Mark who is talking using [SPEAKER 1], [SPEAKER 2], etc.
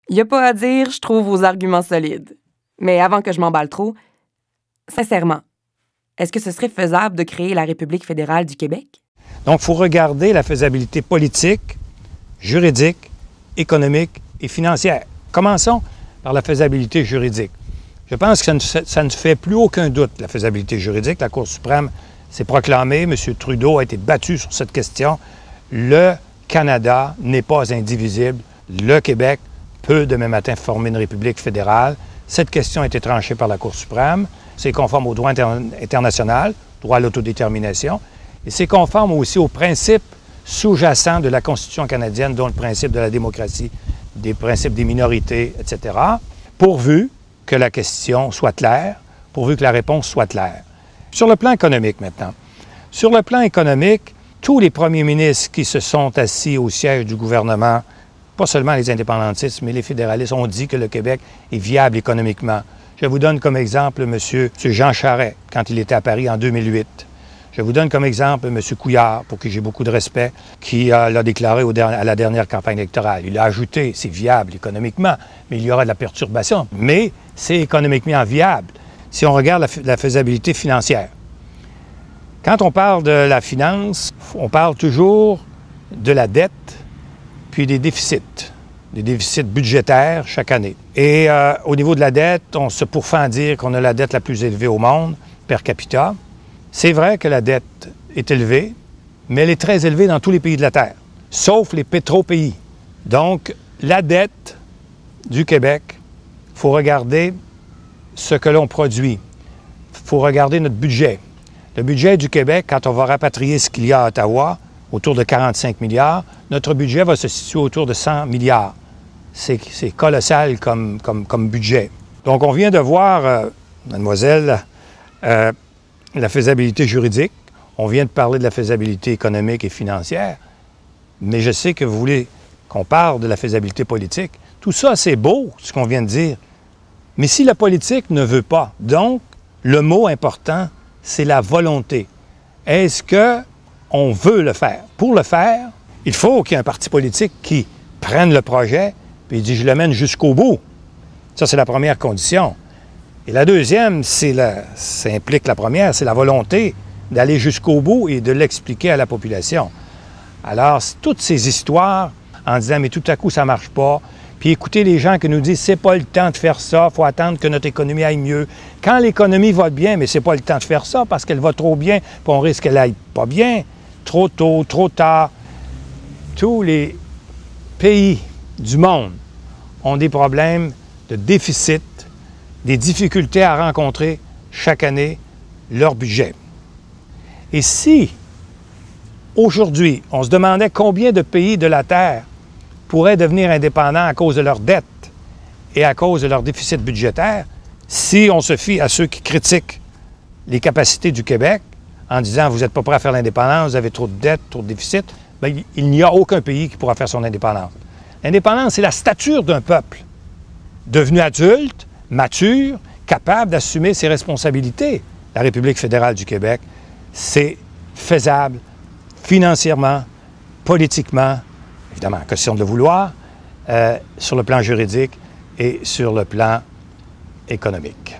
[SPEAKER 1] Il n'y a pas à dire, je trouve vos arguments solides. Mais avant que je m'emballe trop, sincèrement, est-ce que ce serait faisable de créer la République fédérale du Québec?
[SPEAKER 2] Donc, il faut regarder la faisabilité politique, juridique, économique et financière. Commençons par la faisabilité juridique. Je pense que ça ne fait plus aucun doute, la faisabilité juridique. La Cour suprême s'est proclamée, M. Trudeau a été battu sur cette question. Le Canada n'est pas indivisible. Le Québec peut demain matin former une République fédérale. Cette question a été tranchée par la Cour suprême. C'est conforme au droit international, droit à l'autodétermination, et c'est conforme aussi aux principes sous-jacents de la Constitution canadienne, dont le principe de la démocratie, des principes des minorités, etc., pourvu que la question soit claire, pourvu que la réponse soit claire. Sur le plan économique maintenant. Sur le plan économique, tous les premiers ministres qui se sont assis au siège du gouvernement, pas seulement les indépendantistes, mais les fédéralistes, ont dit que le Québec est viable économiquement. Je vous donne comme exemple M. Jean Charest, quand il était à Paris en 2008. Je vous donne comme exemple M. Couillard, pour qui j'ai beaucoup de respect, qui l'a déclaré à la dernière campagne électorale. Il a ajouté, c'est viable économiquement, mais il y aura de la perturbation. Mais c'est économiquement viable si on regarde la faisabilité financière. Quand on parle de la finance, on parle toujours de la dette, puis des déficits budgétaires chaque année. Et au niveau de la dette, on se pourfend à dire qu'on a la dette la plus élevée au monde, per capita. C'est vrai que la dette est élevée, mais elle est très élevée dans tous les pays de la Terre, sauf les pétro-pays. Donc, la dette du Québec, il faut regarder ce que l'on produit. Il faut regarder notre budget. Le budget du Québec, quand on va rapatrier ce qu'il y a à Ottawa, autour de 45 milliards, notre budget va se situer autour de 100 milliards. C'est colossal comme budget. Donc, on vient de voir, mademoiselle, la faisabilité juridique. On vient de parler de la faisabilité économique et financière. Mais je sais que vous voulez qu'on parle de la faisabilité politique. Tout ça, c'est beau, ce qu'on vient de dire. Mais si la politique ne veut pas, donc, le mot important, c'est la volonté. Est-ce qu'on veut le faire? Pour le faire, il faut qu'il y ait un parti politique qui prenne le projet puis dit « je le mène jusqu'au bout ». Ça, c'est la première condition. Et la deuxième, ça implique la première, c'est la volonté d'aller jusqu'au bout et de l'expliquer à la population. Alors, toutes ces histoires en disant « mais tout à coup, ça ne marche pas », puis écoutez les gens qui nous disent « c'est pas le temps de faire ça, il faut attendre que notre économie aille mieux ». Quand l'économie va bien, mais c'est pas le temps de faire ça parce qu'elle va trop bien, puis on risque qu'elle aille pas bien, trop tôt, trop tard. Tous les pays du monde ont des problèmes de déficit, des difficultés à rencontrer chaque année leur budget. Et si, aujourd'hui, on se demandait combien de pays de la Terre pourraient devenir indépendants à cause de leur dette et à cause de leur déficit budgétaire, si on se fie à ceux qui critiquent les capacités du Québec en disant « vous n'êtes pas prêt à faire l'indépendance, vous avez trop de dettes, trop de déficit », bien, il n'y a aucun pays qui pourra faire son indépendance. L'indépendance, c'est la stature d'un peuple devenu adulte, mature, capable d'assumer ses responsabilités. La République fédérale du Québec, c'est faisable financièrement, politiquement, évidemment, question de le vouloir, sur le plan juridique et sur le plan économique.